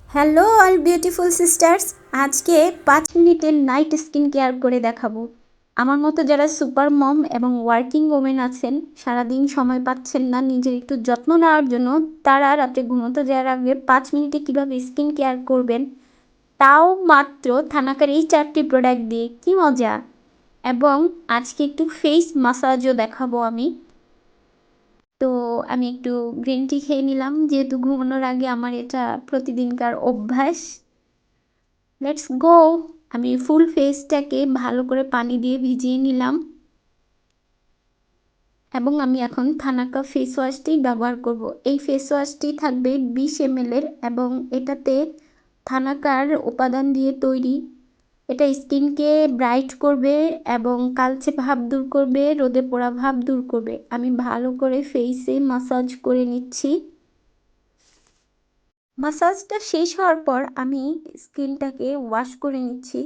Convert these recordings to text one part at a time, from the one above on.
Hello all beautiful sisters, আজকে 5 মিনিটের night skin care করে দেখাবো। আমার মতো যারা সুপার মম এবং ওয়ার্কিং ওমেন আছেন, সারাদিন সময় পাচ্ছেন না নিজের একটু যত্ন নেওয়ার জন্য, তারা রাতে ঘুমোতে যাওয়ার আগে 5 মিনিটে কীভাবে স্কিন কেয়ার করবেন, তাও মাত্র থানাকার এই 4টি প্রোডাক্ট দিয়ে, কি মজা! এবং আজকে একটু ফেস মাসাজও দেখাবো আমি। তো আমি একটু গ্রিন টি খেয়ে নিলাম, যেহেতু ঘুমানোর আগে আমার এটা প্রতিদিনকার অভ্যাস। Let's go. আমি ফুল ফেসটাকে ভালো করে পানি দিয়ে ভিজিয়ে নিলাম এবং আমি এখন থানাকা ফেস ওয়াশটি ব্যবহার করব। এই ফেস ওয়াশটি থাকবে 20 ml এর এবং এটাতে থানাকার উপাদান দিয়ে তৈরি। এটা স্কিনকে ব্রাইট করবে এবং কালচে ভাব দূর করবে, রোদে পোড়া ভাব দূর করবে। আমি ভালো করে ফেসে মাসাজ করে নিচ্ছি। মাসাজটা শেষ হওয়ার পর আমি স্কিনটাকে ওয়াশ করে নিচ্ছি।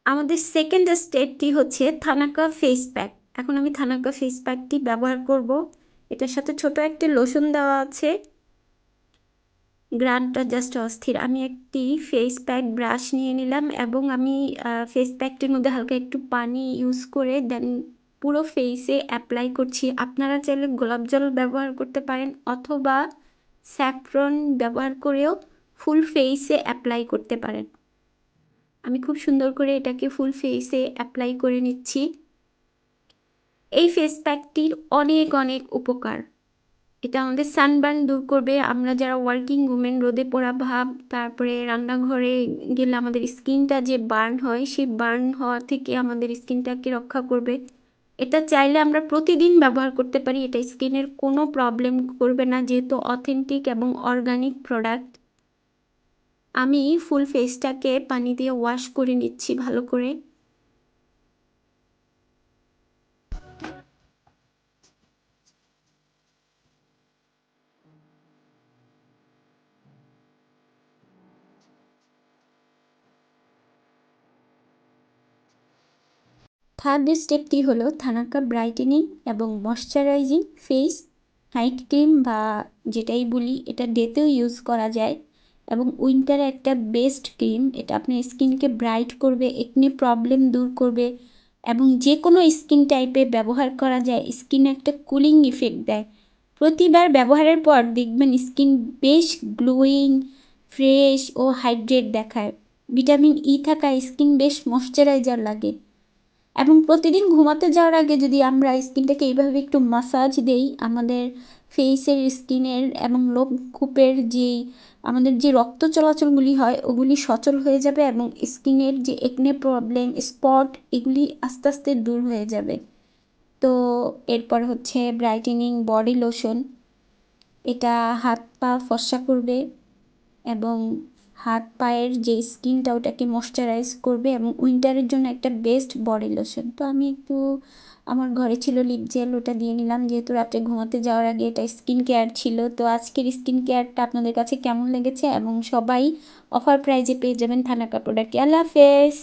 আমাদের সেকেন্ড স্টেপটি হচ্ছে থানাকা ফেস প্যাক। এখন আমি থানাকা ফেস প্যাকটি ব্যবহার করব। এটার সাথে ছোট একটি লোশন দেওয়া আছে। গ্রানটা জাস্ট অস্থির। আমি একটি ফেস প্যাক ব্রাশ নিয়ে নিলাম এবং আমি ফেস প্যাকটির মধ্যে হালকা একটু পানি ইউজ করে দেন পুরো ফেসে অ্যাপ্লাই করছি। আপনারা চাইলে গোলাপ জল ব্যবহার করতে পারেন অথবা স্যাফরন ব্যবহার করেও ফুল ফেসে অ্যাপ্লাই করতে পারেন। আমি খুব সুন্দর করে এটাকে ফুল ফেসে অ্যাপ্লাই করে নিচ্ছি। এই ফেস প্যাকটির অনেক অনেক উপকার। এটা আমাদের সানবার্ন দূর করবে। আমরা যারা ওয়ার্কিং উমেন, রোদে পোড়া ভাব, তারপরে রান্নাঘরে গেলে আমাদের স্কিনটা যে বার্ন হয়, সেই বার্ন হওয়া থেকে আমাদের স্কিনটাকে রক্ষা করবে। এটা চাইলে আমরা প্রতিদিন ব্যবহার করতে পারি। এটা স্কিনের কোনো প্রবলেম করবে না, যেহেতু অথেন্টিক এবং অর্গানিক প্রোডাক্ট। আমি ফুল ফেসটাকে পানি দিয়ে ওয়াশ করে নিচ্ছি ভালো করে। থার্ড স্টেপটি হলো থানাকা ব্রাইটেনিং এবং ময়শ্চারাইজিং ফেস নাইট ক্রিম বা যেটাই বলি, এটা ডেতেও ইউজ করা যায় এবং উইন্টারে একটা বেস্ট ক্রিম। এটা আপনার স্কিনকে ব্রাইট করবে, একনি প্রবলেম দূর করবে এবং যে কোনো স্কিন টাইপে ব্যবহার করা যায়। স্কিনে একটা কুলিং ইফেক্ট দেয়। প্রতিবার ব্যবহারের পর দেখবেন স্কিন বেশ গ্লোয়িং, ফ্রেশ ও হাইড্রেট দেখায়। ভিটামিন ই থাকা স্কিন বেশ ময়শ্চারাইজার লাগে এবং প্রতিদিন ঘুমাতে যাওয়ার আগে যদি আমরা স্কিনটাকে এইভাবে একটু মাসাজ দেই, আমাদের ফেসের, স্কিনের এবং লোমকূপের যেই আমাদের যে রক্ত চলাচলগুলি হয় ওগুলি সচল হয়ে যাবে এবং স্কিনের যে একনে প্রবলেম, স্পট, এগুলি আস্তে আস্তে দূর হয়ে যাবে। তো এরপর হচ্ছে ব্রাইটেনিং বডি লোশন। এটা হাত পা ফর্সা করবে এবং হাত পায়ের যে স্কিনটা ওটাকে ময়শ্চারাইজ করবে এবং উইন্টারের জন্য একটা বেস্ট বডি লোশন। তো আমি একটু, আমার ঘরে ছিল লিপ জেল, ওটা দিয়ে নিলাম, যেহেতু রাতে ঘুমাতে যাওয়ার আগে এটা স্কিন কেয়ার ছিল। তো আজকের স্কিন কেয়ারটা আপনাদের কাছে কেমন লেগেছে এবং সবাই অফার প্রাইজে পেয়ে যাবেন থানাকা প্রোডাক্ট। আল্লাহ হাফেজ।